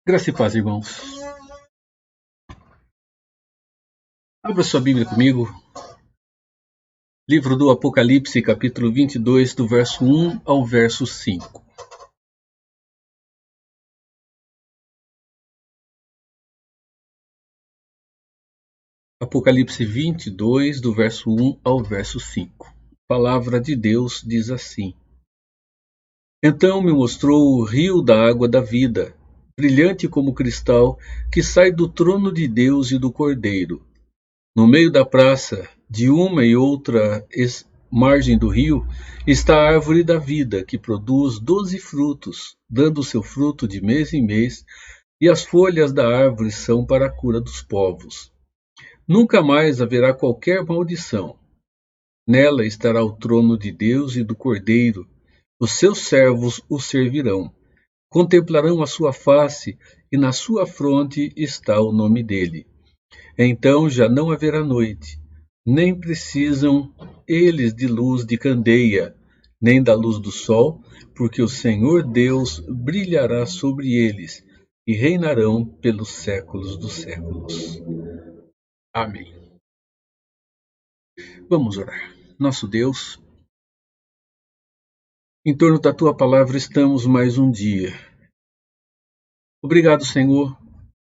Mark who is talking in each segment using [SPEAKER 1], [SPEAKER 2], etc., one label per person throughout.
[SPEAKER 1] Graça e paz, irmãos. Abra sua Bíblia comigo. Livro do Apocalipse, capítulo 22, do verso 1 ao verso 5. Apocalipse 22, do verso 1 ao verso 5. A palavra de Deus diz assim: Então me mostrou o rio da água da vida, brilhante como cristal, que sai do trono de Deus e do Cordeiro. No meio da praça, de uma e outra margem do rio, está a árvore da vida, que produz 12 frutos, dando seu fruto de mês em mês, e as folhas da árvore são para a cura dos povos. Nunca mais haverá qualquer maldição. Nela estará o trono de Deus e do Cordeiro. Os seus servos o servirão. Contemplarão a sua face, e na sua fronte está o nome dele. Então já não haverá noite, nem precisam eles de luz de candeia, nem da luz do sol, porque o Senhor Deus brilhará sobre eles, e reinarão pelos séculos dos séculos. Amém. Vamos orar. Nosso Deus, em torno da Tua palavra estamos mais um dia. Obrigado, Senhor,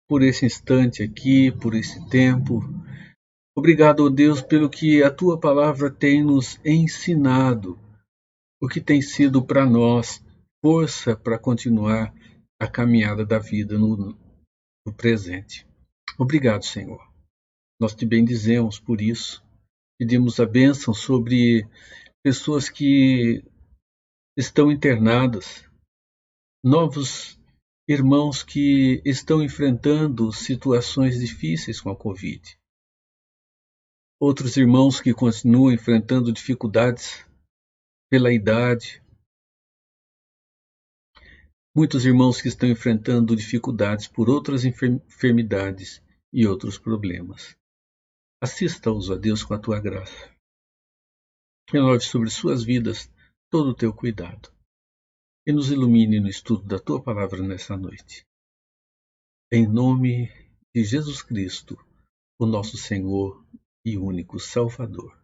[SPEAKER 1] por esse instante aqui, por esse tempo. Obrigado, ó Deus, pelo que a Tua palavra tem nos ensinado, o que tem sido para nós força para continuar a caminhada da vida no presente. Obrigado, Senhor. Nós te bendizemos por isso. Pedimos a bênção sobre pessoas que estão internadas, novos irmãos que estão enfrentando situações difíceis com a Covid. Outros irmãos que continuam enfrentando dificuldades pela idade. Muitos irmãos que estão enfrentando dificuldades por outras enfermidades e outros problemas. Assista-os, ó Deus, com a Tua graça. Renove sobre suas vidas todo o Teu cuidado. E nos ilumine no estudo da Tua palavra nessa noite. Em nome de Jesus Cristo, o nosso Senhor e único Salvador.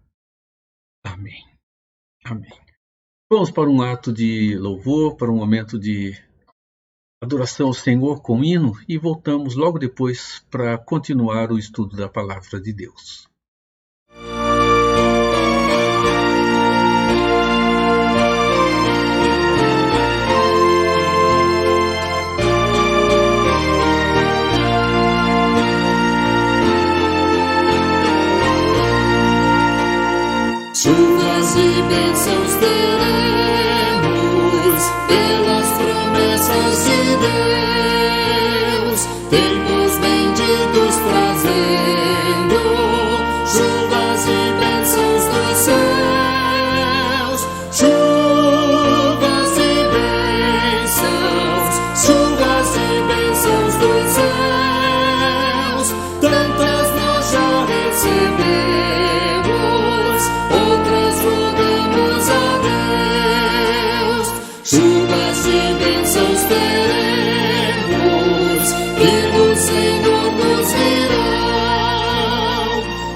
[SPEAKER 1] Amém. Amém. Vamos para um ato de louvor, para um momento de adoração ao Senhor com hino e voltamos logo depois para continuar o estudo da palavra de Deus.
[SPEAKER 2] Chuvas e bênçãos teremos pelas promessas de Deus, tempos benditos trazendo, chuvas e bênçãos dos céus, chuvas e bênçãos dos céus, tantas nós já recebemos. Chuvas e bênçãos teremos, e do Senhor nos virão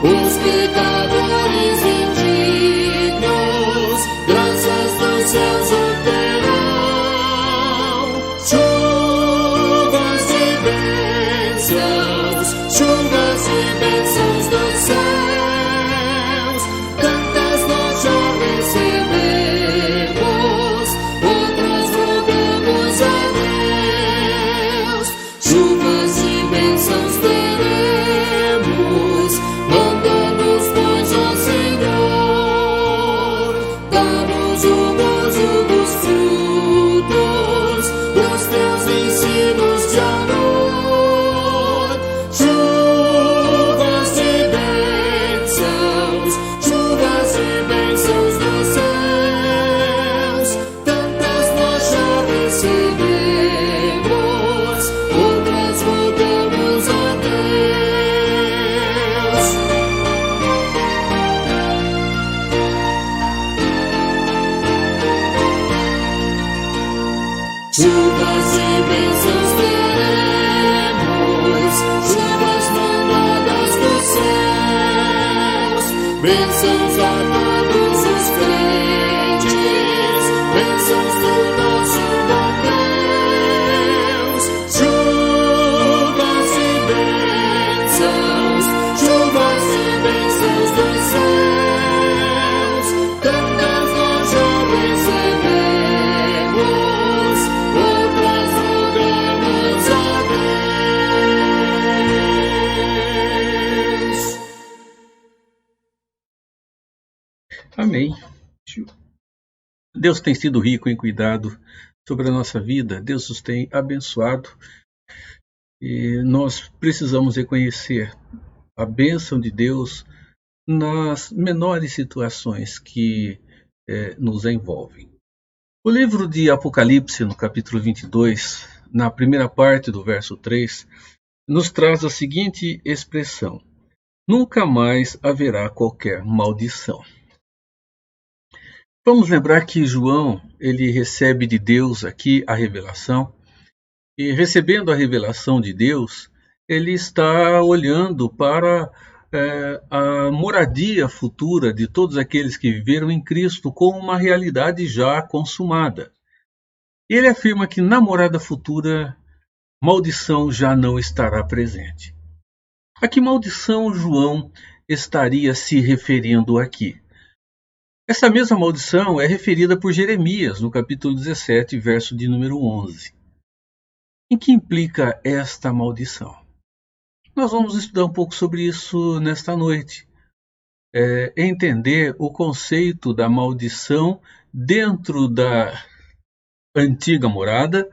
[SPEAKER 2] os pecadores indignos, graças dos céus obterão. Chuvas e bênçãos dos céus, tantas nós já recebemos. Chuvas e bênçãos teremos, manda-nos, pois, ó Senhor, dá-nos o gozo dos frutos dos teus ensinos de amor. Chuvas e bênçãos dos céus, tantas nós já recebemos. Voltamos a Deus. Chuvas e bênçãos teremos, chuvas mandadas dos céus, bênçãos a todos os crentes, bênçãos do nosso bom Deus, chuvas e bênçãos dos céus, tantas nós já recebemos, outras rogamos a Deus.
[SPEAKER 1] Amém. Deus tem sido rico em cuidado sobre a nossa vida, Deus nos tem abençoado e nós precisamos reconhecer a bênção de Deus nas menores situações que nos envolvem. O livro de Apocalipse, no capítulo 22, na primeira parte do verso 3, nos traz a seguinte expressão: nunca mais haverá qualquer maldição. Vamos lembrar que João, ele recebe de Deus aqui a revelação, e recebendo a revelação de Deus, ele está olhando para a moradia futura de todos aqueles que viveram em Cristo como uma realidade já consumada. Ele afirma que na morada futura, maldição já não estará presente. A que maldição João estaria se referindo aqui? Essa mesma maldição é referida por Jeremias, no capítulo 17, verso de número 11. Em que implica esta maldição? Nós vamos estudar um pouco sobre isso nesta noite. Entender o conceito da maldição dentro da antiga morada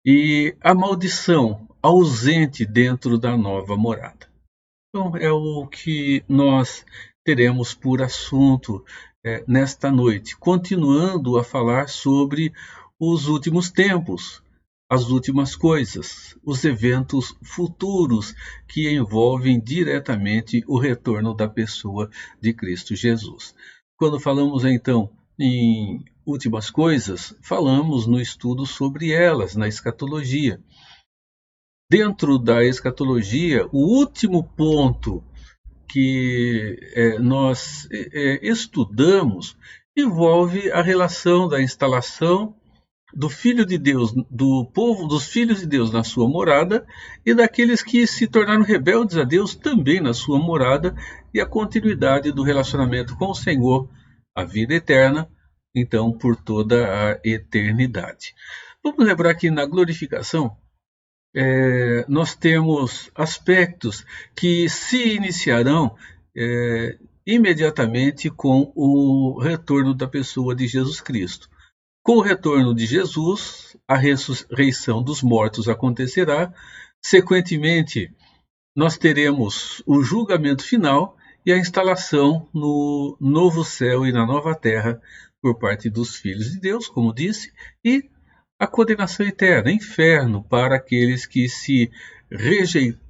[SPEAKER 1] e a maldição ausente dentro da nova morada. Então, é o que nós teremos por assunto nesta noite, continuando a falar sobre os últimos tempos, as últimas coisas, os eventos futuros que envolvem diretamente o retorno da pessoa de Cristo Jesus. Quando falamos então em últimas coisas, falamos no estudo sobre elas, na escatologia. Dentro da escatologia, o último ponto que nós estudamos envolve a relação da instalação do Filho de Deus, do povo, dos filhos de Deus na sua morada e daqueles que se tornaram rebeldes a Deus também na sua morada e a continuidade do relacionamento com o Senhor, a vida eterna, então por toda a eternidade. Vamos lembrar que na glorificação nós temos aspectos que se iniciarão imediatamente com o retorno da pessoa de Jesus Cristo. Com o retorno de Jesus, a ressurreição dos mortos acontecerá. Sequentemente, nós teremos o julgamento final e a instalação no novo céu e na nova terra por parte dos filhos de Deus, como disse, e a condenação eterna, inferno, para aqueles que se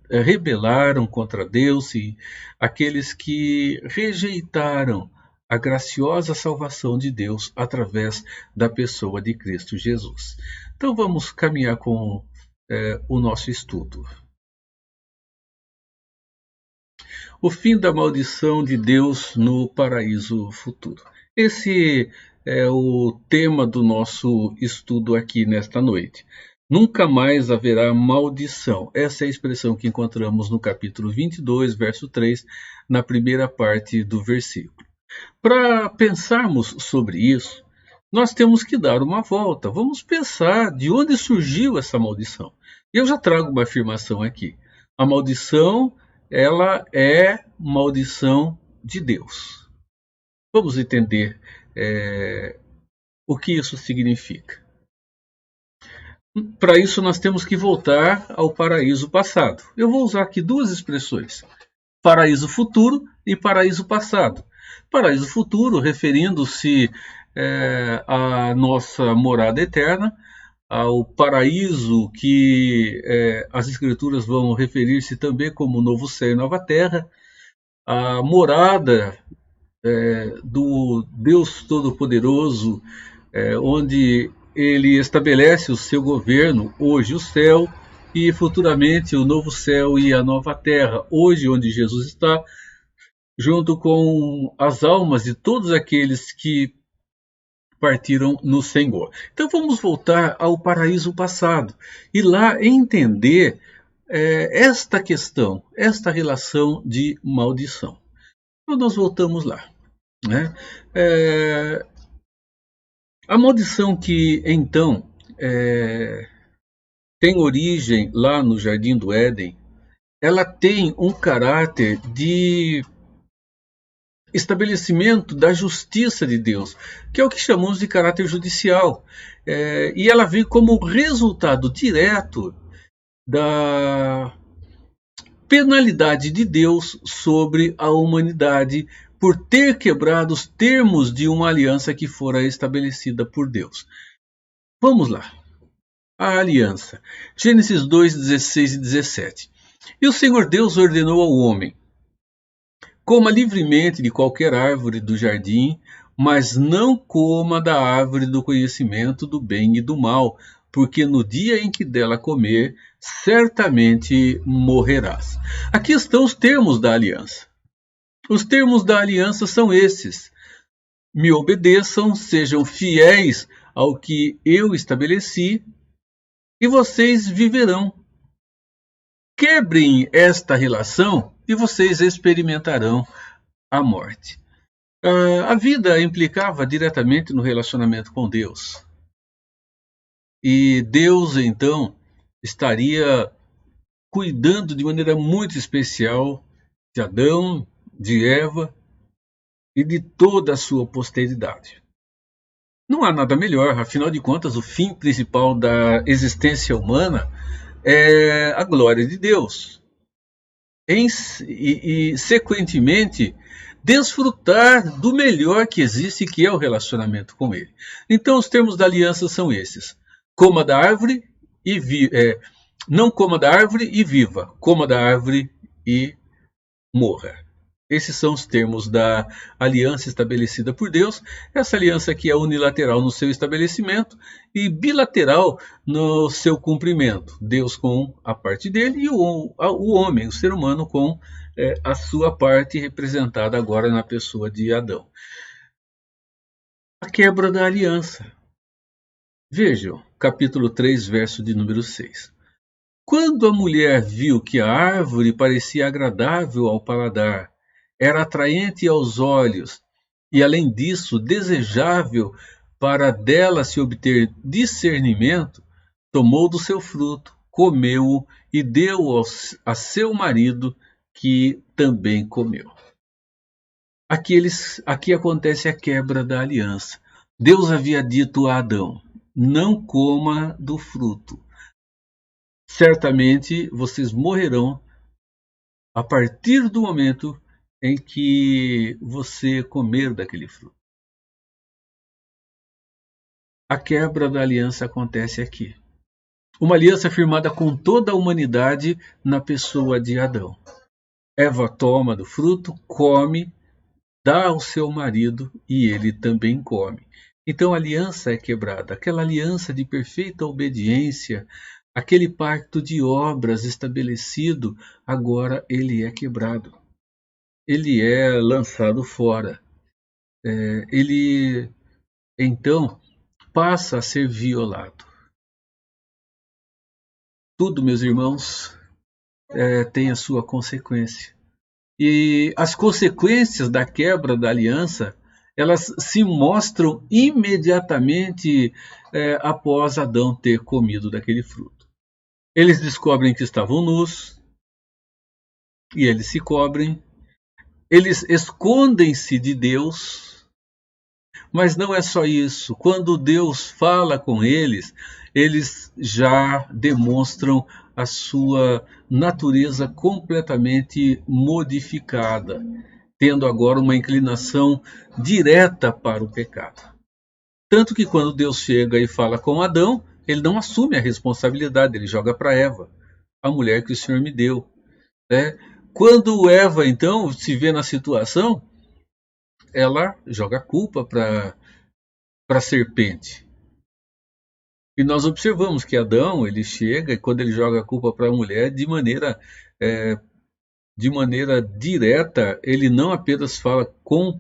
[SPEAKER 1] rebelaram contra Deus e aqueles que rejeitaram a graciosa salvação de Deus através da pessoa de Cristo Jesus. Então vamos caminhar com o nosso estudo. O fim da maldição de Deus no paraíso futuro. Esse é o tema do nosso estudo aqui nesta noite. Nunca mais haverá maldição. Essa é a expressão que encontramos no capítulo 22, verso 3, na primeira parte do versículo. Para pensarmos sobre isso, nós temos que dar uma volta. Vamos pensar de onde surgiu essa maldição. Eu já trago uma afirmação aqui. A maldição, ela é maldição de Deus. Vamos entender o que isso significa. Para isso, nós temos que voltar ao paraíso passado. Eu vou usar aqui duas expressões: paraíso futuro e paraíso passado. Paraíso futuro, referindo-se à nossa morada eterna, ao paraíso que as Escrituras vão referir-se também como novo céu e nova terra, a morada do Deus Todo-Poderoso, onde Ele estabelece o seu governo, hoje o céu, e futuramente o novo céu e a nova terra, hoje onde Jesus está, junto com as almas de todos aqueles que partiram no Senhor. Então vamos voltar ao paraíso passado e lá entender esta questão, esta relação de maldição. Então nós voltamos lá. Né? A maldição que então tem origem lá no Jardim do Éden, ela tem um caráter de estabelecimento da justiça de Deus, que é o que chamamos de caráter judicial. E ela vem como resultado direto da penalidade de Deus sobre a humanidade por ter quebrado os termos de uma aliança que fora estabelecida por Deus. Vamos lá. A aliança. Gênesis 2, 16 e 17. E o Senhor Deus ordenou ao homem: coma livremente de qualquer árvore do jardim, mas não coma da árvore do conhecimento do bem e do mal, porque no dia em que dela comer, certamente morrerás. Aqui estão os termos da aliança. Os termos da aliança são esses: me obedeçam, sejam fiéis ao que eu estabeleci, e vocês viverão. Quebrem esta relação e vocês experimentarão a morte. A vida implicava diretamente no relacionamento com Deus. E Deus, então, estaria cuidando de maneira muito especial de Adão, de Eva e de toda a sua posteridade. Não há nada melhor, afinal de contas, o fim principal da existência humana é a glória de Deus. E sequentemente, desfrutar do melhor que existe, que é o relacionamento com Ele. Então, os termos da aliança são esses: coma da árvore e não coma da árvore e viva, coma da árvore e morra. Esses são os termos da aliança estabelecida por Deus. Essa aliança que é unilateral no seu estabelecimento e bilateral no seu cumprimento. Deus com a parte dele e o homem, o ser humano, com a sua parte, representada agora na pessoa de Adão. A quebra da aliança. Vejam, capítulo 3, verso de número 6. Quando a mulher viu que a árvore parecia agradável ao paladar, era atraente aos olhos e, além disso, desejável para dela se obter discernimento, tomou do seu fruto, comeu-o e deu a seu marido, que também comeu. Aqui acontece a quebra da aliança. Deus havia dito a Adão: não coma do fruto. Certamente vocês morrerão a partir do momento em que você comer daquele fruto. A quebra da aliança acontece aqui. Uma aliança firmada com toda a humanidade na pessoa de Adão. Eva toma do fruto, come, dá ao seu marido e ele também come. Então a aliança é quebrada. Aquela aliança de perfeita obediência, aquele pacto de obras estabelecido, agora ele é quebrado. Ele é lançado fora. Ele, então, passa a ser violado. Tudo, meus irmãos, tem a sua consequência. E as consequências da quebra da aliança, elas se mostram imediatamente após Adão ter comido daquele fruto. Eles descobrem que estavam nus, e eles se cobrem. Eles escondem-se de Deus, mas não é só isso. Quando Deus fala com eles, eles já demonstram a sua natureza completamente modificada, tendo agora uma inclinação direta para o pecado. Tanto que quando Deus chega e fala com Adão, ele não assume a responsabilidade, ele joga para Eva, a mulher que o Senhor me deu. Quando Eva, então, se vê na situação, ela joga a culpa para a serpente. E nós observamos que Adão, ele chega e quando ele joga a culpa para a mulher de maneira direta, ele não apenas fala com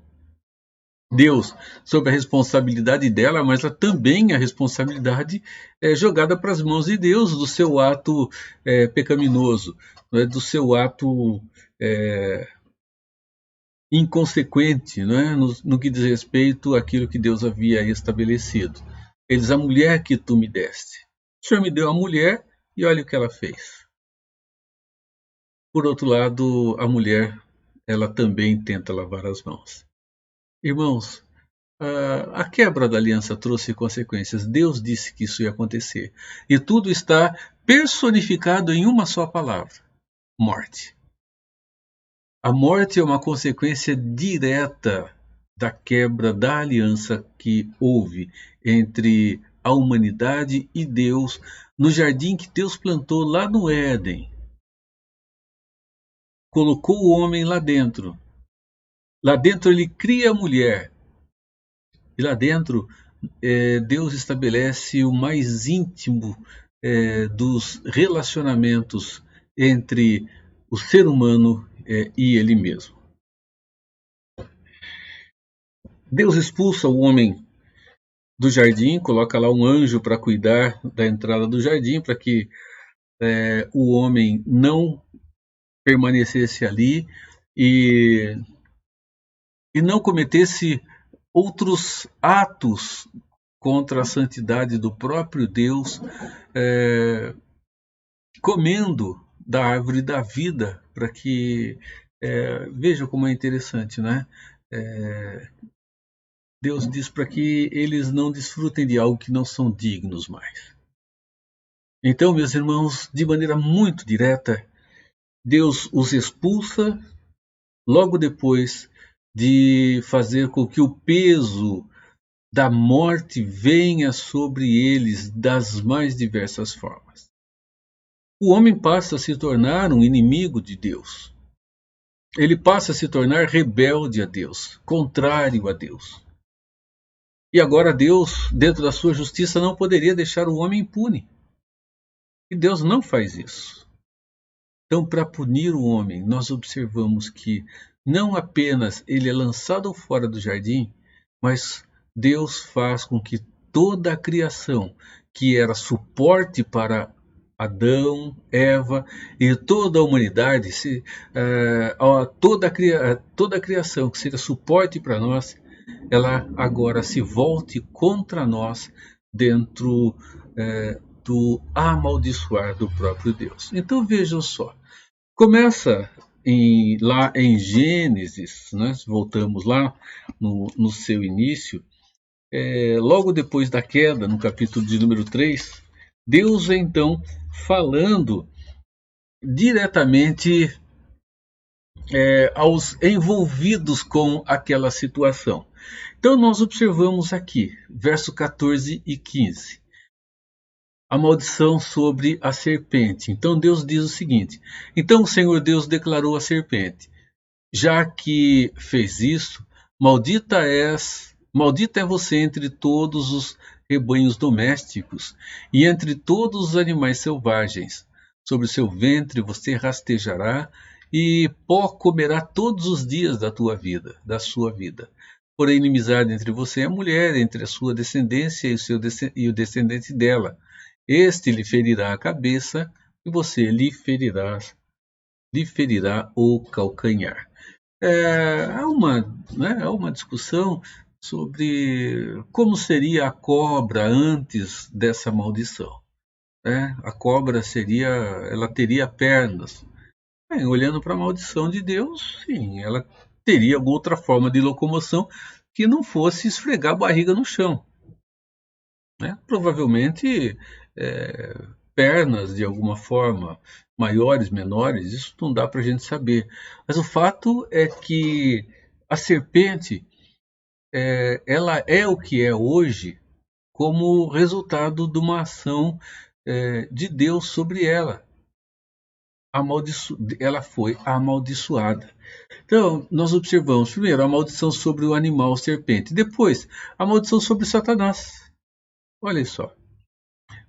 [SPEAKER 1] Deus sobre a responsabilidade dela, mas também a responsabilidade é jogada para as mãos de Deus do seu ato pecaminoso, do seu ato inconsequente, no que diz respeito àquilo que Deus havia estabelecido. Ele diz: a mulher que tu me deste. O Senhor me deu a mulher e olha o que ela fez. Por outro lado, a mulher, ela também tenta lavar as mãos. Irmãos, a quebra da aliança trouxe consequências. Deus disse que isso ia acontecer. E tudo está personificado em uma só palavra: morte. A morte é uma consequência direta da quebra da aliança que houve entre a humanidade e Deus no jardim que Deus plantou lá no Éden. Colocou o homem lá dentro. Lá dentro ele cria a mulher. E lá dentro Deus estabelece o mais íntimo dos relacionamentos entre o ser humano e ele mesmo. Deus expulsa o homem do jardim, coloca lá um anjo para cuidar da entrada do jardim, para que o homem não permanecesse ali e não cometesse outros atos contra a santidade do próprio Deus, comendo da árvore da vida, para que veja como é interessante, né? Deus diz para que eles não desfrutem de algo que não são dignos mais. Então, meus irmãos, de maneira muito direta, Deus os expulsa logo depois de fazer com que o peso da morte venha sobre eles das mais diversas formas. O homem passa a se tornar um inimigo de Deus. Ele passa a se tornar rebelde a Deus, contrário a Deus. E agora Deus, dentro da sua justiça, não poderia deixar o homem impune. E Deus não faz isso. Então, para punir o homem, nós observamos que não apenas ele é lançado fora do jardim, mas Deus faz com que toda a criação, que era suporte para Adão, Eva e toda a humanidade, toda a criação que seria suporte para nós, ela agora se volte contra nós dentro do amaldiçoar do próprio Deus. Então vejam só, começa lá em Gênesis, né? Voltamos lá no seu início, logo depois da queda, no capítulo de número 3, Deus então falando diretamente aos envolvidos com aquela situação. Então nós observamos aqui, verso 14 e 15. A maldição sobre a serpente. Então Deus diz o seguinte: então o Senhor Deus declarou à serpente: já que fez isso, maldita é você entre todos os rebanhos domésticos e entre todos os animais selvagens. Sobre o seu ventre você rastejará e pó comerá todos os dias da sua vida. Porém, inimizade entre você e a mulher, entre a sua descendência e o descendente dela. Este lhe ferirá a cabeça e você lhe ferirá o calcanhar. Há uma discussão sobre como seria a cobra antes dessa maldição. A cobra ela teria pernas. Olhando para a maldição de Deus, sim, ela teria alguma outra forma de locomoção que não fosse esfregar a barriga no chão. Provavelmente pernas de alguma forma, maiores, menores, isso não dá para a gente saber. Mas o fato é que a serpente, ela é o que é hoje como resultado de uma ação de Deus sobre ela. Ela foi amaldiçoada. Então, nós observamos primeiro a maldição sobre o animal serpente, depois a maldição sobre Satanás. Olha só.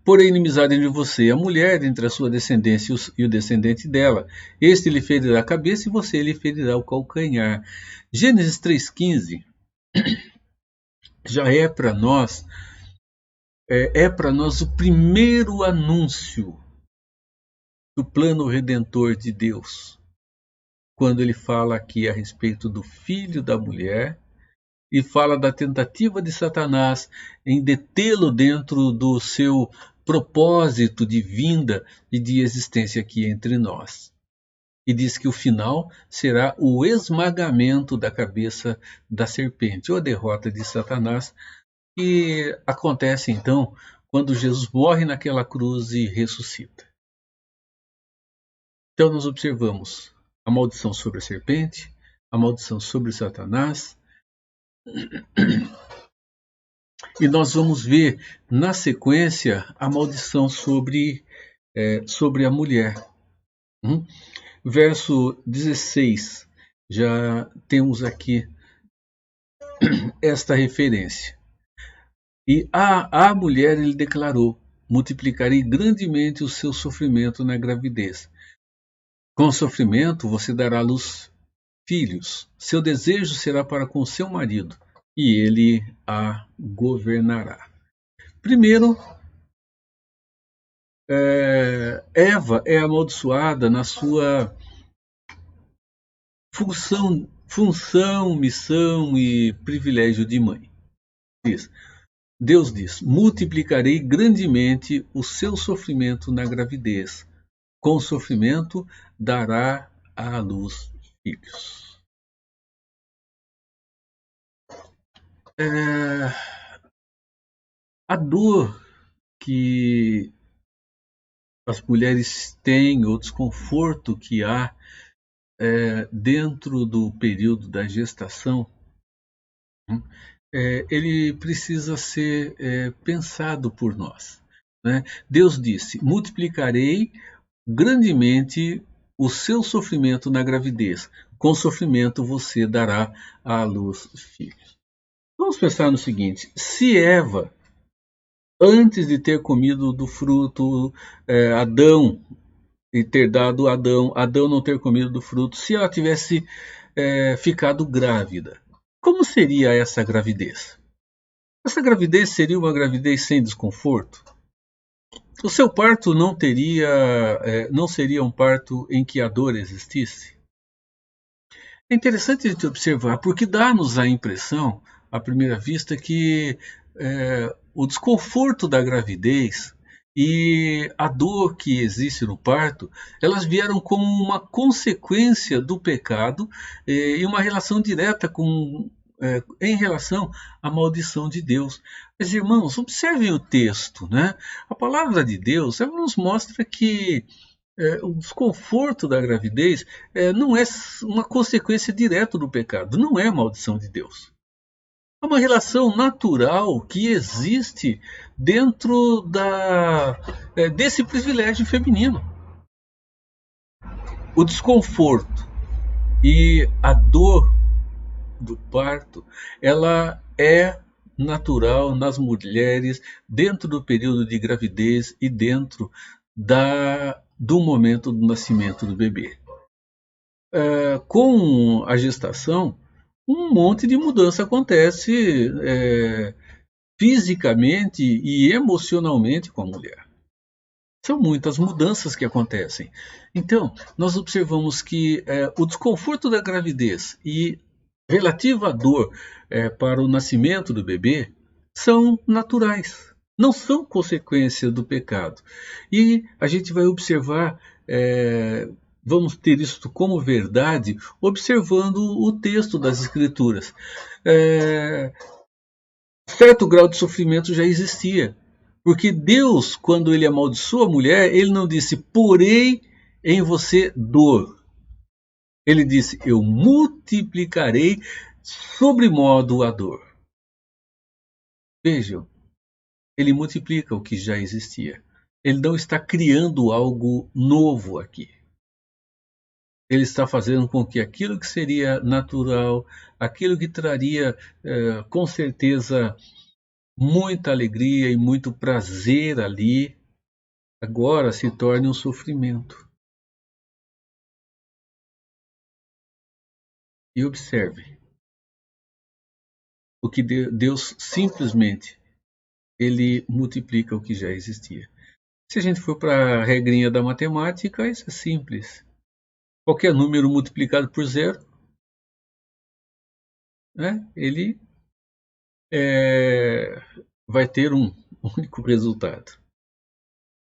[SPEAKER 1] porém inimizade entre você e a mulher, entre a sua descendência e o descendente dela. Este lhe ferirá a cabeça e você lhe ferirá o calcanhar. Gênesis 3,15 já é para nós, o primeiro anúncio do plano redentor de Deus, quando ele fala aqui a respeito do filho da mulher e fala da tentativa de Satanás em detê-lo dentro do seu propósito de vinda e de existência aqui entre nós. E diz que o final será o esmagamento da cabeça da serpente, ou a derrota de Satanás, que acontece então quando Jesus morre naquela cruz e ressuscita. Então nós observamos a maldição sobre a serpente, a maldição sobre Satanás, e nós vamos ver na sequência a maldição sobre a mulher. Verso 16, já temos aqui esta referência. E à mulher ele declarou: multiplicarei grandemente o seu sofrimento na gravidez. Com o sofrimento você dará à luz filhos. Seu desejo será para com seu marido, e ele a governará. Primeiro, Eva é amaldiçoada na sua função, missão e privilégio de mãe. Deus diz: multiplicarei grandemente o seu sofrimento na gravidez. Com o sofrimento dará à luz filhos. A dor que as mulheres têm, o desconforto que há dentro do período da gestação, ele precisa ser pensado por nós. Né? Deus disse: multiplicarei grandemente o seu sofrimento na gravidez. Com sofrimento você dará à luz filhos. Vamos pensar no seguinte: se Eva, antes de ter comido do fruto, Adão, e ter dado Adão não ter comido do fruto, se ela tivesse ficado grávida, como seria essa gravidez? Essa gravidez seria uma gravidez sem desconforto? O seu parto não seria um parto em que a dor existisse? É interessante a gente observar, porque dá-nos a impressão, à primeira vista, que o desconforto da gravidez e a dor que existe no parto, elas vieram como uma consequência do pecado e uma relação direta em relação à maldição de Deus. Mas, irmãos, observem o texto, né? A palavra de Deus nos mostra que o desconforto da gravidez não é uma consequência direta do pecado, não é a maldição de Deus. É uma relação natural que existe dentro desse privilégio feminino. O desconforto e a dor do parto, ela é natural nas mulheres dentro do período de gravidez e dentro do momento do nascimento do bebê. Com a gestação, um monte de mudança acontece fisicamente e emocionalmente com a mulher. São muitas mudanças que acontecem. Então, nós observamos que o desconforto da gravidez e relativa à dor para o nascimento do bebê são naturais, não são consequência do pecado. E a gente vai observar, vamos ter isso como verdade, observando o texto das Escrituras. Certo grau de sofrimento já existia, porque Deus, quando ele amaldiçoou a mulher, ele não disse: porei em você dor. Ele disse: eu multiplicarei sobremodo a dor. Vejam, ele multiplica o que já existia. Ele não está criando algo novo aqui. Ele está fazendo com que aquilo que seria natural, aquilo que traria com certeza muita alegria e muito prazer ali, agora se torne um sofrimento. E observe, o que Deus simplesmente ele multiplica o que já existia. Se a gente for para a regrinha da matemática, isso é simples. Qualquer número multiplicado por zero, né, ele vai ter um único resultado.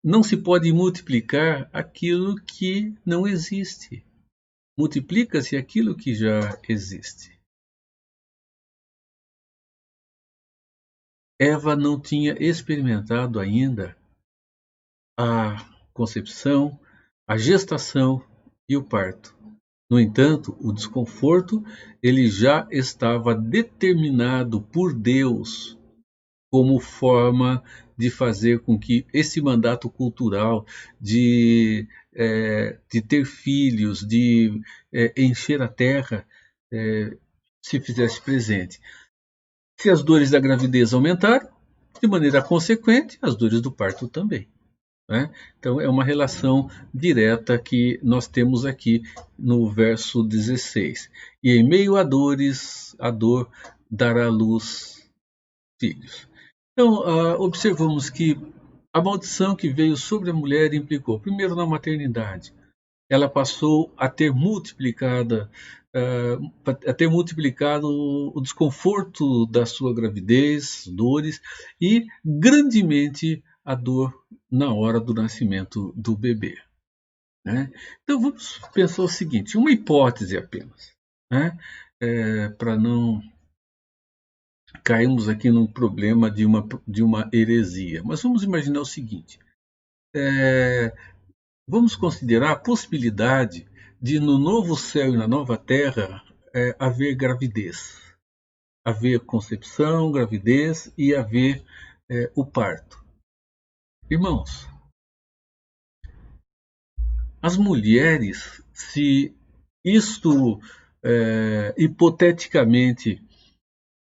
[SPEAKER 1] Não se pode multiplicar aquilo que não existe. Multiplica-se aquilo que já existe. Eva não tinha experimentado ainda a concepção, a gestação e o parto. No entanto, o desconforto ele já estava determinado por Deus como forma de fazer com que esse mandato cultural de ter filhos, de encher a terra, se fizesse presente. Se as dores da gravidez aumentaram, de maneira consequente, as dores do parto também. Né? Então, é uma relação direta que nós temos aqui no verso 16. E em meio a dores, a dor dará à luz filhos. Então, observamos que a maldição que veio sobre a mulher implicou, primeiro, na maternidade. Ela passou a ter multiplicado o desconforto da sua gravidez, dores, e grandemente a dor na hora do nascimento do bebê. Né? Então vamos pensar o seguinte, uma hipótese apenas, né? Para não cairmos aqui num problema de uma heresia. Mas vamos imaginar o seguinte, vamos considerar a possibilidade de no novo céu e na nova terra haver gravidez, haver concepção, gravidez e haver o parto. Irmãos, as mulheres, se isto hipoteticamente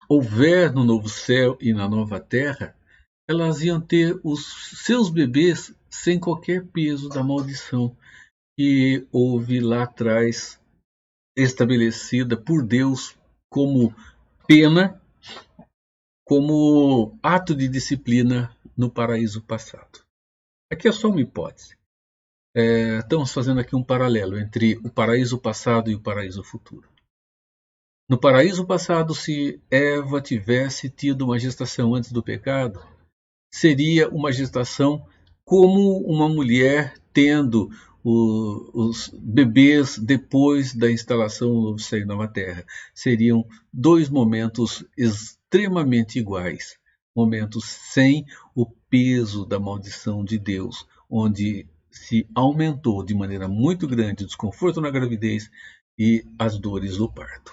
[SPEAKER 1] houver no novo céu e na nova terra, elas iam ter os seus bebês sem qualquer peso da maldição que houve lá atrás, estabelecida por Deus como pena, como ato de disciplina no paraíso passado. Aqui é só uma hipótese. Estamos fazendo aqui um paralelo entre o paraíso passado e o paraíso futuro. No paraíso passado, se Eva tivesse tido uma gestação antes do pecado, seria uma gestação como uma mulher tendo os bebês depois da instalação do novo céu e nova terra. Seriam dois momentos extremamente iguais, momentos sem o peso da maldição de Deus, onde se aumentou de maneira muito grande o desconforto na gravidez e as dores do parto.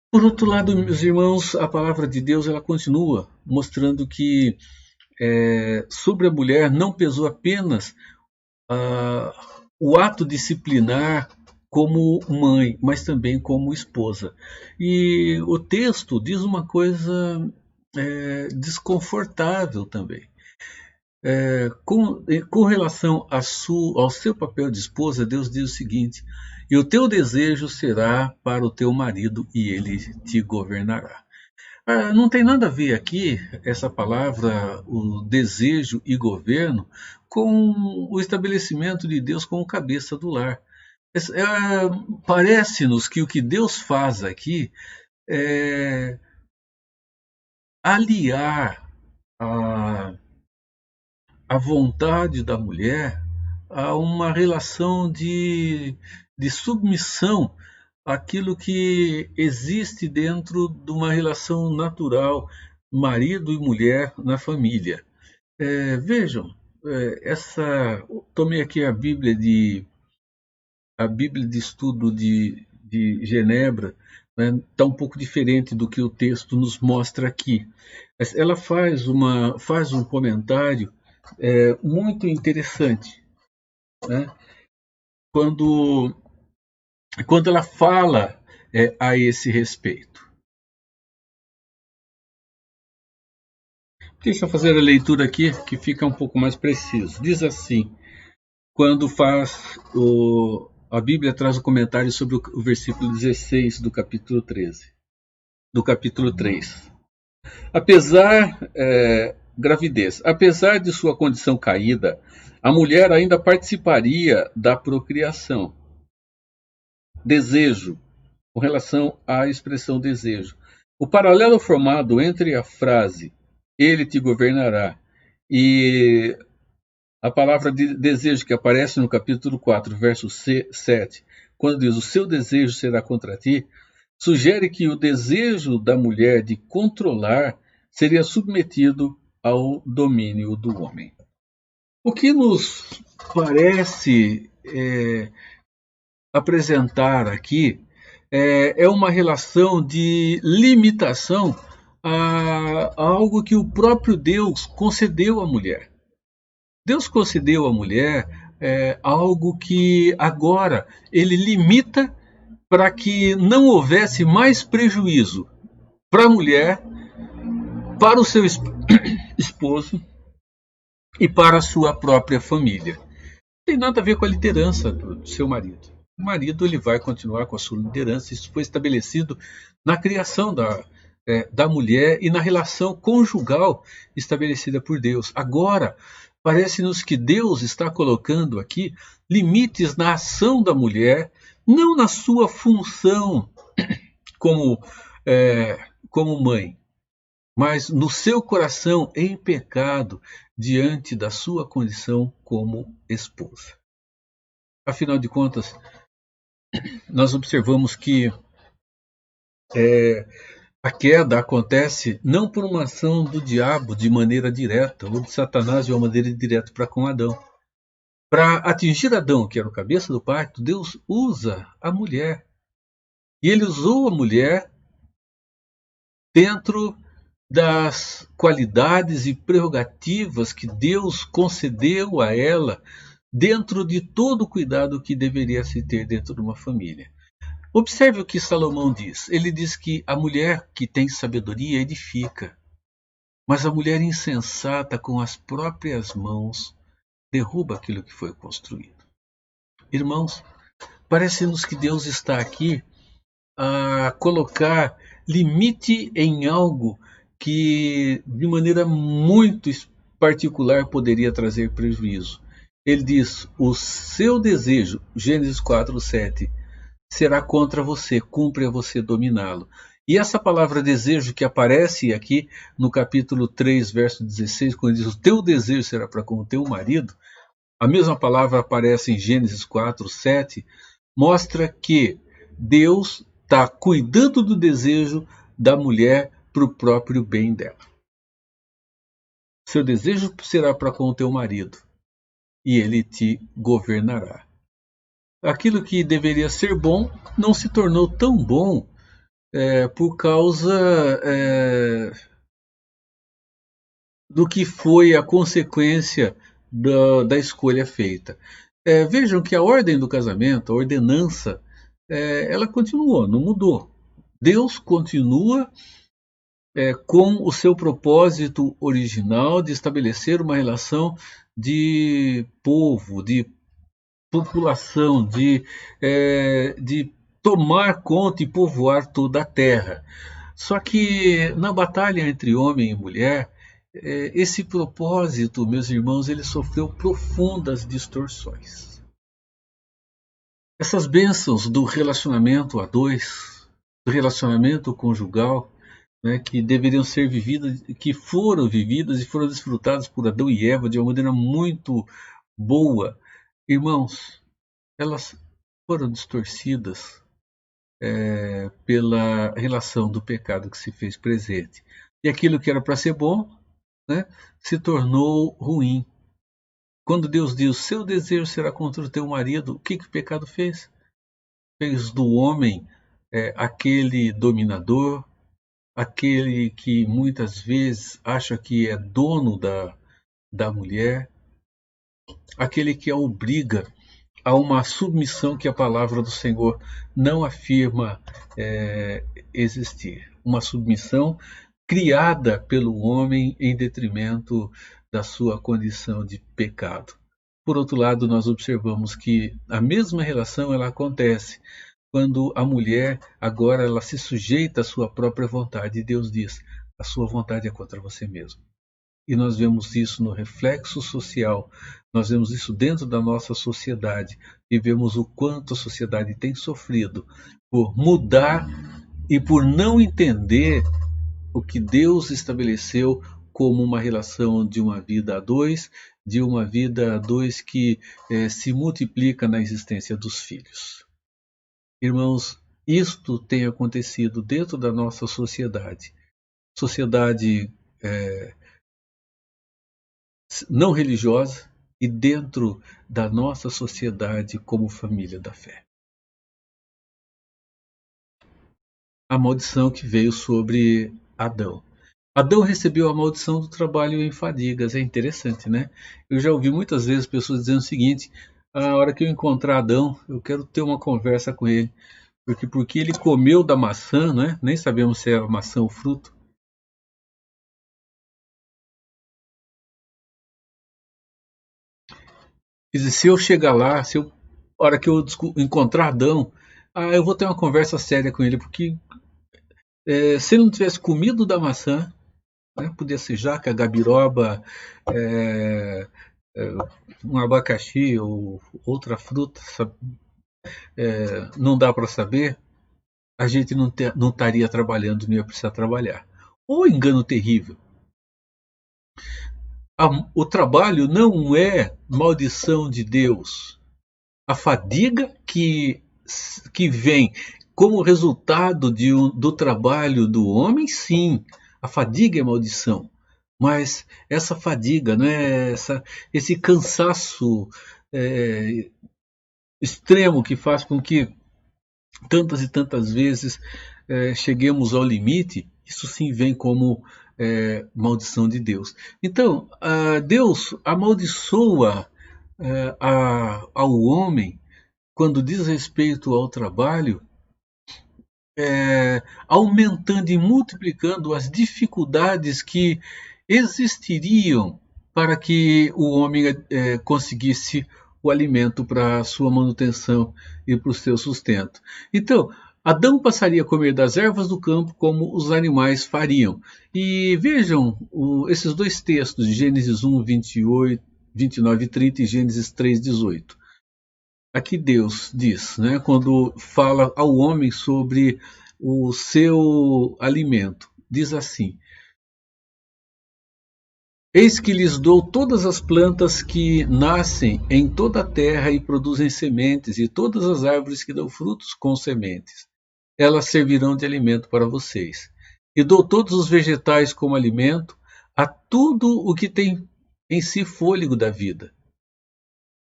[SPEAKER 1] Por outro lado, meus irmãos, a palavra de Deus ela continua mostrando que sobre a mulher não pesou apenas o ato disciplinar como mãe, mas também como esposa. E o texto diz uma coisa desconfortável também. Com relação ao seu papel de esposa, Deus diz o seguinte: e o teu desejo será para o teu marido e ele te governará. Não tem nada a ver aqui, essa palavra, o desejo e governo, com o estabelecimento de Deus como cabeça do lar. Parece-nos que o que Deus faz aqui é aliar a vontade da mulher a uma relação de submissão àquilo que existe dentro de uma relação natural, marido e mulher na família. Vejam, tomei aqui a Bíblia de Estudo de Genebra, né, está um pouco diferente do que o texto nos mostra aqui. Ela faz um comentário muito interessante, né, quando ela fala a esse respeito. Deixa eu fazer a leitura aqui, que fica um pouco mais preciso. Diz assim, quando a Bíblia traz o comentário sobre o versículo 16 do capítulo 13, do capítulo 3. Apesar de sua condição caída, a mulher ainda participaria da procriação. Desejo, com relação à expressão desejo. O paralelo formado entre a frase ele te governará e a palavra de desejo que aparece no capítulo 4, verso 7, quando diz o seu desejo será contra ti, sugere que o desejo da mulher de controlar seria submetido ao domínio do homem. O que nos parece apresentar aqui é uma relação de limitação a algo que o próprio Deus concedeu à mulher. Deus concedeu à mulher algo que agora ele limita para que não houvesse mais prejuízo para a mulher, para o seu esposo e para a sua própria família. Não tem nada a ver com a liderança do seu marido. O marido ele vai continuar com a sua liderança. Isso foi estabelecido na criação da mulher e na relação conjugal estabelecida por Deus. Agora, parece-nos que Deus está colocando aqui limites na ação da mulher, não na sua função como mãe, mas no seu coração em pecado diante da sua condição como esposa. Afinal de contas, nós observamos que a queda acontece não por uma ação do diabo de maneira direta, ou de Satanás de uma maneira direta para com Adão. Para atingir Adão, que era o cabeça do pacto, Deus usa a mulher. E ele usou a mulher dentro das qualidades e prerrogativas que Deus concedeu a ela, dentro de todo o cuidado que deveria se ter dentro de uma família. Observe o que Salomão diz. Ele diz que a mulher que tem sabedoria edifica, mas a mulher insensata com as próprias mãos derruba aquilo que foi construído. Irmãos, parece-nos que Deus está aqui a colocar limite em algo que de maneira muito particular poderia trazer prejuízo. Ele diz, o seu desejo, Gênesis 4, 7, será contra você, cumpre a você dominá-lo. E essa palavra desejo que aparece aqui no capítulo 3, verso 16, quando diz o teu desejo será para com o teu marido, a mesma palavra aparece em Gênesis 4, 7, mostra que Deus está cuidando do desejo da mulher para o próprio bem dela. Seu desejo será para com o teu marido e ele te governará. Aquilo que deveria ser bom não se tornou tão bom por causa do que foi a consequência da escolha feita. Vejam que a ordem do casamento, a ordenança, ela continuou, não mudou. Deus continua com o seu propósito original de estabelecer uma relação de povo, de população, de tomar conta e povoar toda a terra. Só que na batalha entre homem e mulher, esse propósito, meus irmãos, ele sofreu profundas distorções. Essas bênçãos do relacionamento a dois, do relacionamento conjugal, que deveriam ser vividas, que foram vividas e foram desfrutadas por Adão e Eva de uma maneira muito boa, irmãos, elas foram distorcidas pela relação do pecado que se fez presente. E aquilo que era para ser bom, se tornou ruim. Quando Deus diz, o seu desejo será contra o teu marido, o que o pecado fez? Fez do homem aquele dominador, aquele que muitas vezes acha que é dono da mulher, aquele que a obriga a uma submissão que a palavra do Senhor não afirma existir. Uma submissão criada pelo homem em detrimento da sua condição de pecado. Por outro lado, nós observamos que a mesma relação ela acontece quando a mulher agora ela se sujeita à sua própria vontade. E Deus diz: a sua vontade é contra você mesmo. E nós vemos isso no reflexo social, nós vemos isso dentro da nossa sociedade e vemos o quanto a sociedade tem sofrido por mudar e por não entender o que Deus estabeleceu como uma relação de uma vida a dois, de uma vida a dois que se multiplica na existência dos filhos. Irmãos, isto tem acontecido dentro da nossa sociedade. Sociedade não religiosa e dentro da nossa sociedade como família da fé. A maldição que veio sobre Adão. Adão recebeu a maldição do trabalho em fadigas. É interessante, né? Eu já ouvi muitas vezes pessoas dizendo o seguinte: a hora que eu encontrar Adão, eu quero ter uma conversa com ele. Porque ele comeu da maçã, né? Nem sabemos se é a maçã ou fruto. Quer dizer, se eu chegar lá, a hora que eu encontrar Adão, eu vou ter uma conversa séria com ele, porque se ele não tivesse comido da maçã, né, podia ser jaca, gabiroba, um abacaxi ou outra fruta, não dá para saber, a gente não estaria trabalhando, não ia precisar trabalhar. Ou engano terrível. O trabalho não é maldição de Deus. A fadiga que vem como resultado do trabalho do homem, sim, a fadiga é maldição. Mas essa fadiga, né, esse cansaço extremo que faz com que tantas e tantas vezes cheguemos ao limite, isso sim vem como maldição de Deus. Então, Deus amaldiçoa ao homem quando diz respeito ao trabalho, aumentando e multiplicando as dificuldades que existiriam para que o homem conseguisse o alimento para a sua manutenção e para o seu sustento. Então, Adão passaria a comer das ervas do campo como os animais fariam. E vejam esses dois textos, de Gênesis 1, 29 e 30 e Gênesis 3, 18. Aqui Deus diz, né, quando fala ao homem sobre o seu alimento, diz assim: eis que lhes dou todas as plantas que nascem em toda a terra e produzem sementes, e todas as árvores que dão frutos com sementes. Elas servirão de alimento para vocês. E dou todos os vegetais como alimento a tudo o que tem em si fôlego da vida.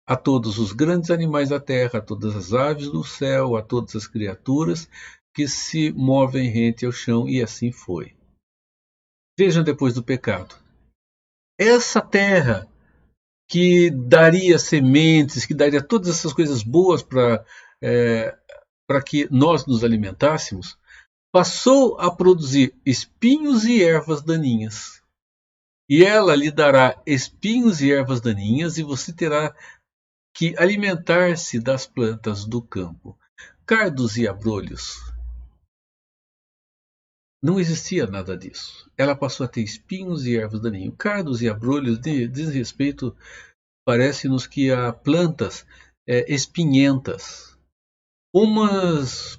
[SPEAKER 1] A todos os grandes animais da terra, a todas as aves do céu, a todas as criaturas que se movem rente ao chão, e assim foi. Vejam depois do pecado. Essa terra que daria sementes, que daria todas essas coisas boas para que nós nos alimentássemos, passou a produzir espinhos e ervas daninhas. E ela lhe dará espinhos e ervas daninhas, e você terá que alimentar-se das plantas do campo. Cardos e abrolhos. Não existia nada disso. Ela passou a ter espinhos e ervas daninhas. Cardos e abrolhos diz respeito, parece-nos que a plantas espinhentas.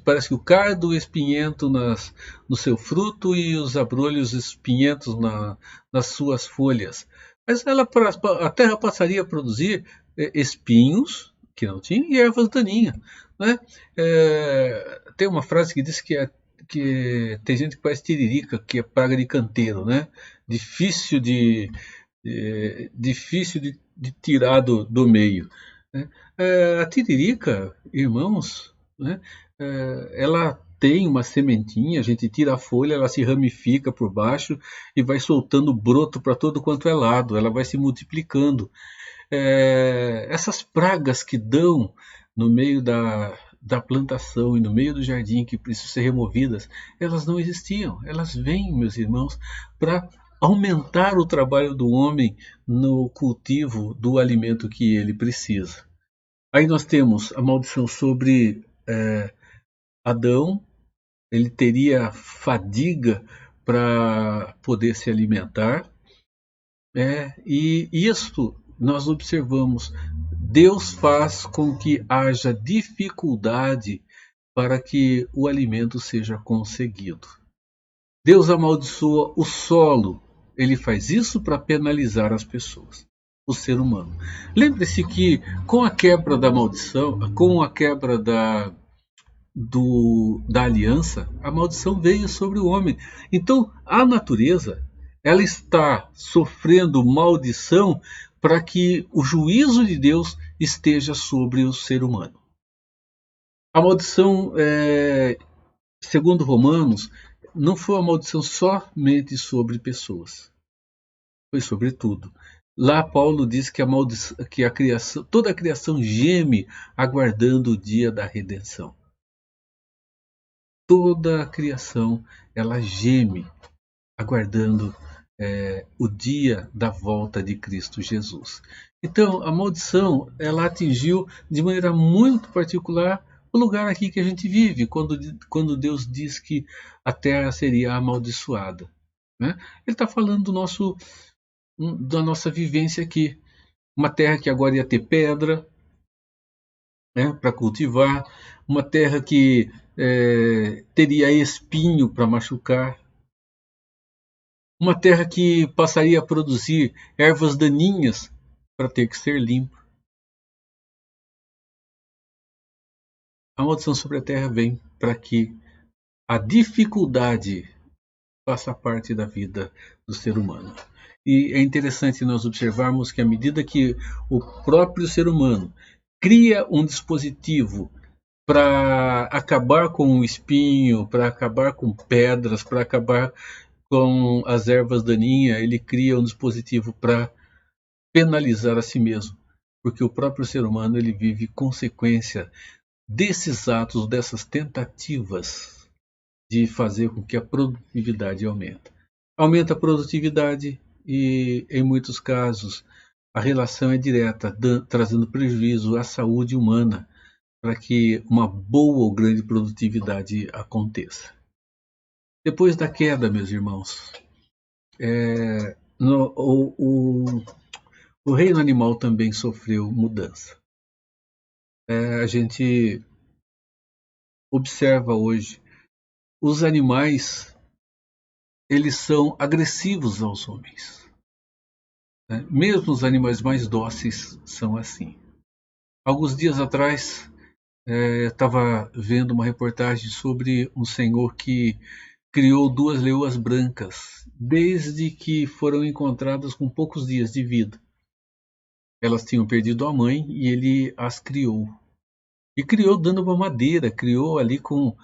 [SPEAKER 1] Parece que o cardo espinhento no seu fruto e os abrolhos espinhentos nas suas folhas. Mas a terra passaria a produzir espinhos, que não tinha, e ervas daninhas. Né? Tem uma frase que diz que tem gente que faz tiririca, que é praga de canteiro, né? Difícil de tirar do meio. Né? A tiririca, irmãos, né? Ela tem uma sementinha, a gente tira a folha, ela se ramifica por baixo e vai soltando broto para todo quanto é lado, ela vai se multiplicando. Essas pragas que dão no meio da plantação e no meio do jardim que precisam ser removidas, elas não existiam. Elas vêm, meus irmãos, para aumentar o trabalho do homem no cultivo do alimento que ele precisa. Aí nós temos a maldição sobre Adão. Ele teria fadiga para poder se alimentar. E isto nós observamos. Deus faz com que haja dificuldade para que o alimento seja conseguido. Deus amaldiçoa o solo. Ele faz isso para penalizar as pessoas, o ser humano. Lembre-se que com a quebra da maldição, com a quebra da aliança, a maldição veio sobre o homem. Então, a natureza, ela está sofrendo maldição para que o juízo de Deus esteja sobre o ser humano. A maldição, segundo Romanos, não foi uma maldição somente sobre pessoas, foi sobre tudo. Lá Paulo diz que a criação, toda a criação geme aguardando o dia da redenção. Toda a criação, ela geme aguardando o dia da volta de Cristo Jesus. Então, a maldição, ela atingiu de maneira muito particular o lugar aqui que a gente vive, quando Deus diz que a terra seria amaldiçoada. Né? Ele está falando da nossa vivência aqui. Uma terra que agora ia ter pedra, para cultivar, uma terra que teria espinho para machucar, uma terra que passaria a produzir ervas daninhas para ter que ser limpa. A maldição sobre a terra vem para que a dificuldade faça parte da vida do ser humano. E é interessante nós observarmos que à medida que o próprio ser humano cria um dispositivo para acabar com o espinho, para acabar com pedras, para acabar com as ervas daninhas, ele cria um dispositivo para penalizar a si mesmo, porque o próprio ser humano ele vive consequência desses atos, dessas tentativas de fazer com que a produtividade aumente. Aumenta a produtividade e, em muitos casos, a relação é direta, trazendo prejuízo à saúde humana para que uma boa ou grande produtividade aconteça. Depois da queda, meus irmãos, o reino animal também sofreu mudança. A gente observa hoje, os animais, eles são agressivos aos homens. Mesmo os animais mais dóceis são assim. Alguns dias atrás, estava vendo uma reportagem sobre um senhor que criou 2 leoas brancas, desde que foram encontradas com poucos dias de vida. Elas tinham perdido a mãe e ele as criou. E criou dando mamadeira, criou ali com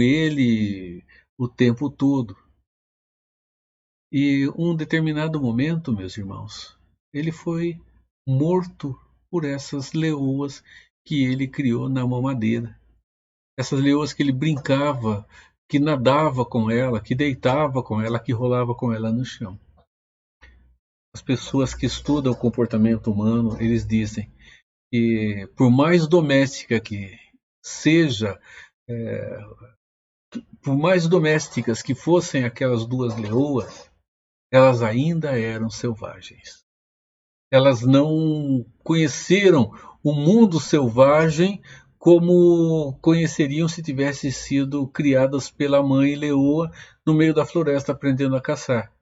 [SPEAKER 1] ele o tempo todo. E um determinado momento, meus irmãos, ele foi morto por essas leoas que ele criou na mamadeira. Essas leoas que ele brincava, que nadava com ela, que deitava com ela, que rolava com ela no chão. As pessoas que estudam o comportamento humano, eles dizem que por mais doméstica que seja, por mais domésticas que fossem aquelas 2 leoas, elas ainda eram selvagens. Elas não conheceram o mundo selvagem como conheceriam se tivessem sido criadas pela mãe leoa no meio da floresta aprendendo a caçar.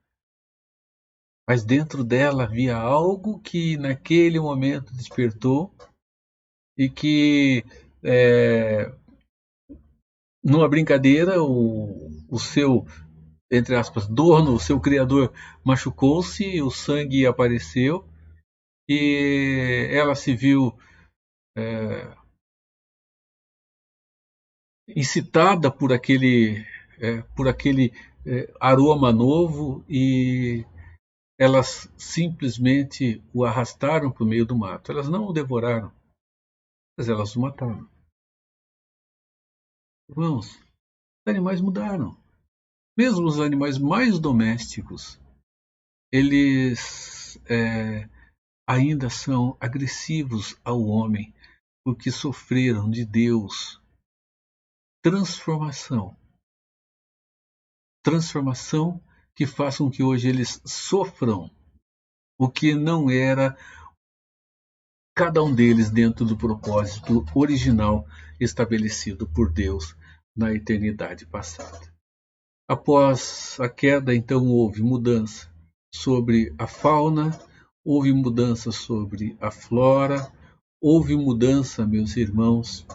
[SPEAKER 1] Mas dentro dela havia algo que naquele momento despertou e que, numa brincadeira, o seu, entre aspas, dono, o seu criador, machucou-se, o sangue apareceu e ela se viu incitada por aquele aroma novo e elas simplesmente o arrastaram para o meio do mato. Elas não o devoraram, mas elas o mataram. Irmãos, os animais mudaram. Mesmo os animais mais domésticos, eles ainda são agressivos ao homem, porque sofreram de Deus transformação. Transformação que faz com que hoje eles sofram o que não era cada um deles dentro do propósito original estabelecido por Deus na eternidade passada. Após a queda, então, houve mudança sobre a fauna, houve mudança sobre a flora, houve mudança, meus irmãos,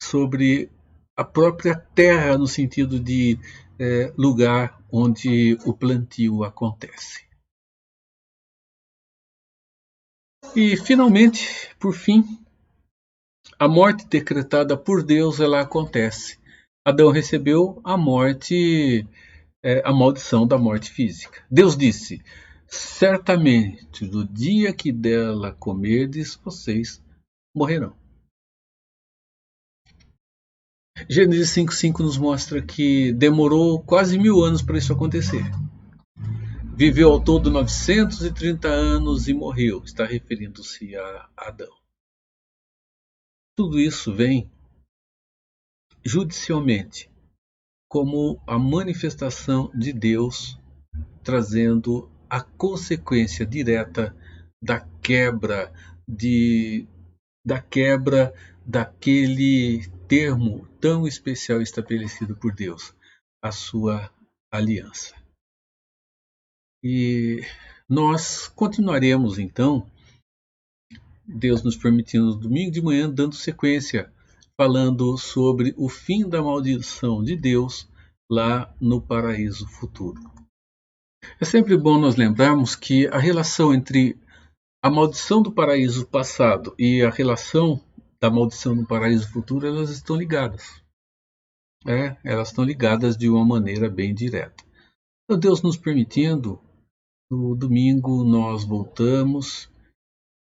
[SPEAKER 1] sobre a própria terra, no sentido de lugar onde o plantio acontece. E, finalmente, por fim, a morte decretada por Deus, ela acontece. Adão recebeu a morte, a maldição da morte física. Deus disse: certamente, no dia que dela comerdes, vocês morrerão. Gênesis 5,5 nos mostra que demorou quase 1000 anos para isso acontecer. Viveu ao todo 930 anos e morreu. Está referindo-se a Adão. Tudo isso vem judicialmente como a manifestação de Deus, trazendo a consequência direta da quebra daquele termo tão especial estabelecido por Deus, a sua aliança. E nós continuaremos então, Deus nos permitindo, no domingo de manhã, dando sequência, falando sobre o fim da maldição de Deus lá no paraíso futuro. É sempre bom nós lembrarmos que a relação entre a maldição do paraíso passado e a relação da maldição no paraíso futuro, elas estão ligadas. Elas estão ligadas de uma maneira bem direta. Então, Deus nos permitindo, no domingo nós voltamos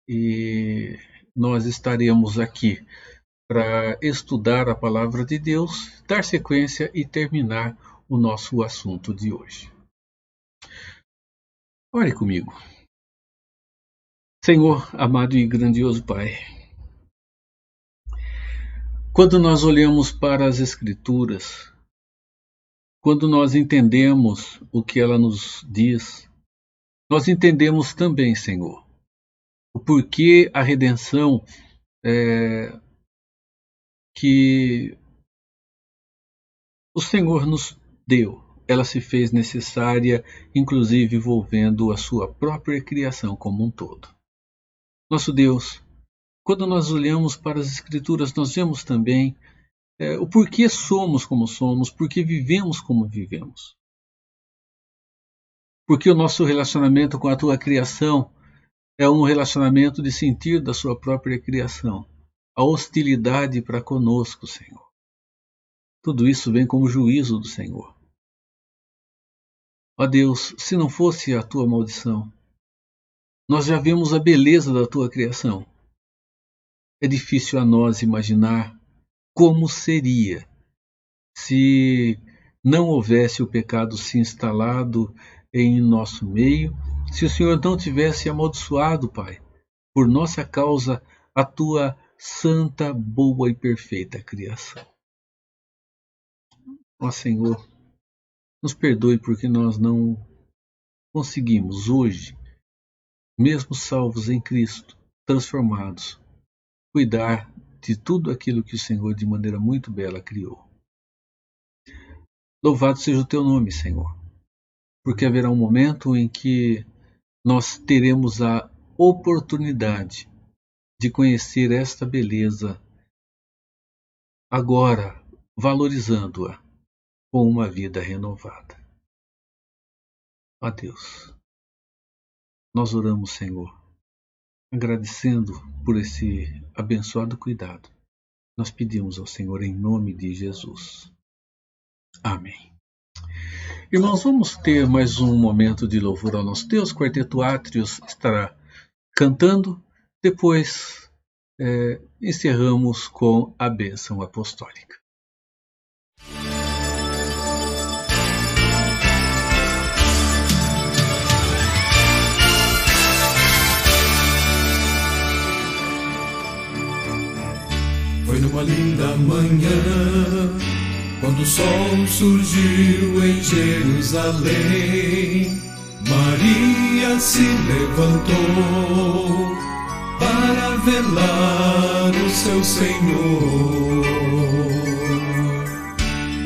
[SPEAKER 1] e nós estaremos aqui para estudar a palavra de Deus, dar sequência e terminar o nosso assunto de hoje. Ore comigo. Senhor, amado e grandioso Pai, quando nós olhamos para as Escrituras, quando nós entendemos o que ela nos diz, nós entendemos também, Senhor, o porquê a redenção que o Senhor nos deu, ela se fez necessária, inclusive envolvendo a sua própria criação como um todo. Nosso Deus, quando nós olhamos para as Escrituras, nós vemos também o porquê somos como somos, porquê vivemos como vivemos. Porque o nosso relacionamento com a tua criação é um relacionamento de sentir da sua própria criação, a hostilidade para conosco, Senhor. Tudo isso vem como juízo do Senhor. Ó Deus, se não fosse a tua maldição, nós já vemos a beleza da tua criação. É difícil a nós imaginar como seria se não houvesse o pecado se instalado em nosso meio, se o Senhor não tivesse amaldiçoado, Pai, por nossa causa, a tua santa, boa e perfeita criação. Ó Senhor, nos perdoe porque nós não conseguimos hoje, mesmo salvos em Cristo, transformados, cuidar de tudo aquilo que o Senhor de maneira muito bela criou. Louvado seja o teu nome, Senhor, porque haverá um momento em que nós teremos a oportunidade de conhecer esta beleza, agora valorizando-a com uma vida renovada. Ó Deus, nós oramos, Senhor, agradecendo por esse abençoado cuidado. Nós pedimos ao Senhor em nome de Jesus. Amém. Irmãos, vamos ter mais um momento de louvor ao nosso Deus. O Quarteto Átrios estará cantando. Depois encerramos com a bênção apostólica.
[SPEAKER 2] Foi numa linda manhã, quando o sol surgiu em Jerusalém, Maria se levantou para velar o seu Senhor.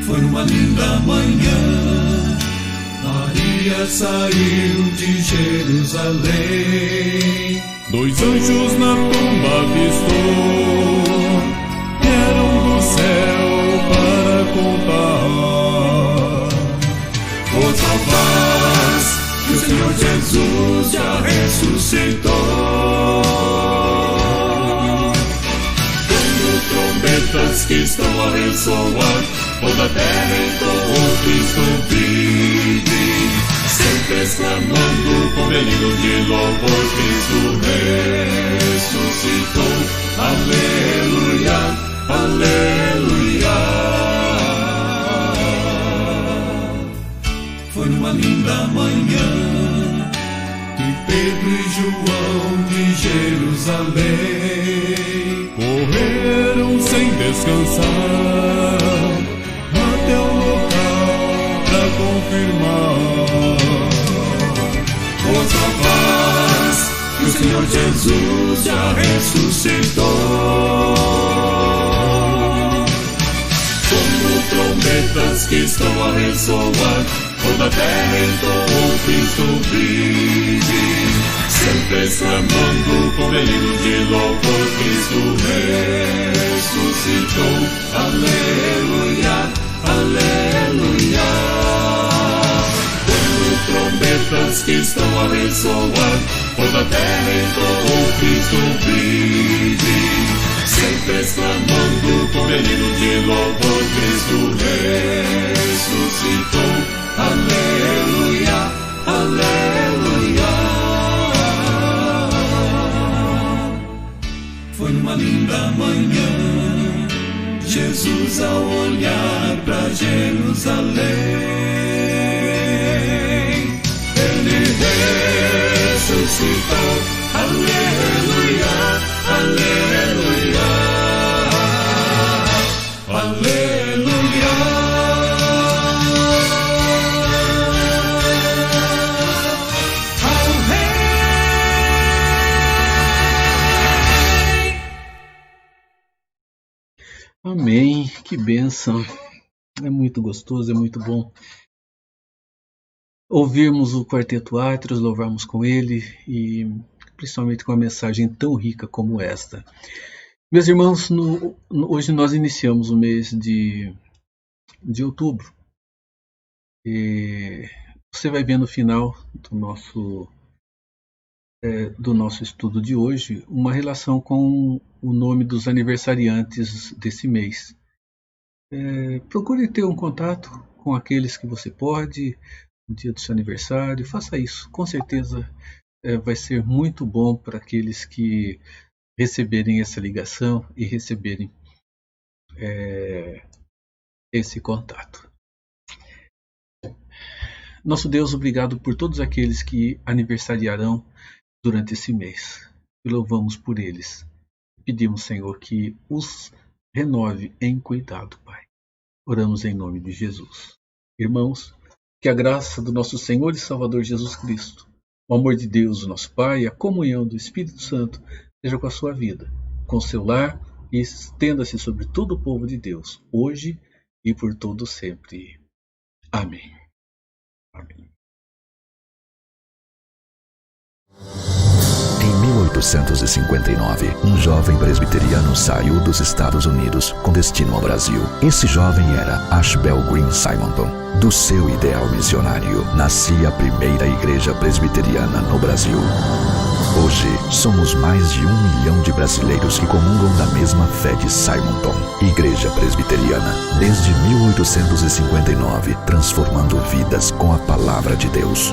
[SPEAKER 2] Foi numa linda manhã, Maria saiu de Jerusalém. 2 anjos na tumba avistou, vieram do céu para contar. Ouça a paz, que o Senhor Jesus já ressuscitou. Quando trombetas que estão a ressoar, toda a terra entoou Cristo vive, sempre exclamando com delírio de louvor, Cristo ressuscitou. Aleluia, aleluia. Foi numa linda manhã que Pedro e João de Jerusalém correram sem descansar até o local para confirmar. Ouça a paz, que o Senhor Jesus já ressuscitou. Como trombetas que estão a ressoar, toda a terra entoou Cristo vive, sempre exclamando com delírio de louvor, Cristo ressuscitou. Aleluia, aleluia. Como trombetas que estão a ressoar, toda a terra entoou Cristo vive, sempre exclamando com delírio de louvor, Cristo ressuscitou. Aleluia, aleluia. Foi numa linda manhã, Jesus ao olhar para Jerusalém, Ele ressuscitou. Aleluia, aleluia, aleluia.
[SPEAKER 1] Amém, que bênção. É muito gostoso, é muito bom ouvirmos o Quarteto Atros, louvarmos com ele e principalmente com uma mensagem tão rica como esta. Meus irmãos, hoje nós iniciamos o mês de outubro e você vai ver no final do nosso estudo de hoje uma relação com o nome dos aniversariantes desse mês. Procure ter um contato com aqueles que você pode no dia do seu aniversário, faça isso, com certeza vai ser muito bom para aqueles que receberem essa ligação e receberem esse contato. Nosso Deus, obrigado por todos aqueles que aniversariarão durante esse mês. E louvamos por eles. Pedimos, Senhor, que os renove em cuidado, Pai. Oramos em nome de Jesus. Irmãos, que a graça do nosso Senhor e Salvador Jesus Cristo, o amor de Deus, o nosso Pai, a comunhão do Espírito Santo, seja com a sua vida, com o seu lar e estenda-se sobre todo o povo de Deus, hoje e por todo sempre. Amém. Amém.
[SPEAKER 3] Em 1859, um jovem presbiteriano saiu dos Estados Unidos com destino ao Brasil. Esse jovem era Ashbel Green Simonton. Do seu ideal missionário, nascia a primeira igreja presbiteriana no Brasil. Hoje, somos mais de 1 milhão de brasileiros que comungam da mesma fé de Simonton. Igreja Presbiteriana, desde 1859, transformando vidas com a palavra de Deus.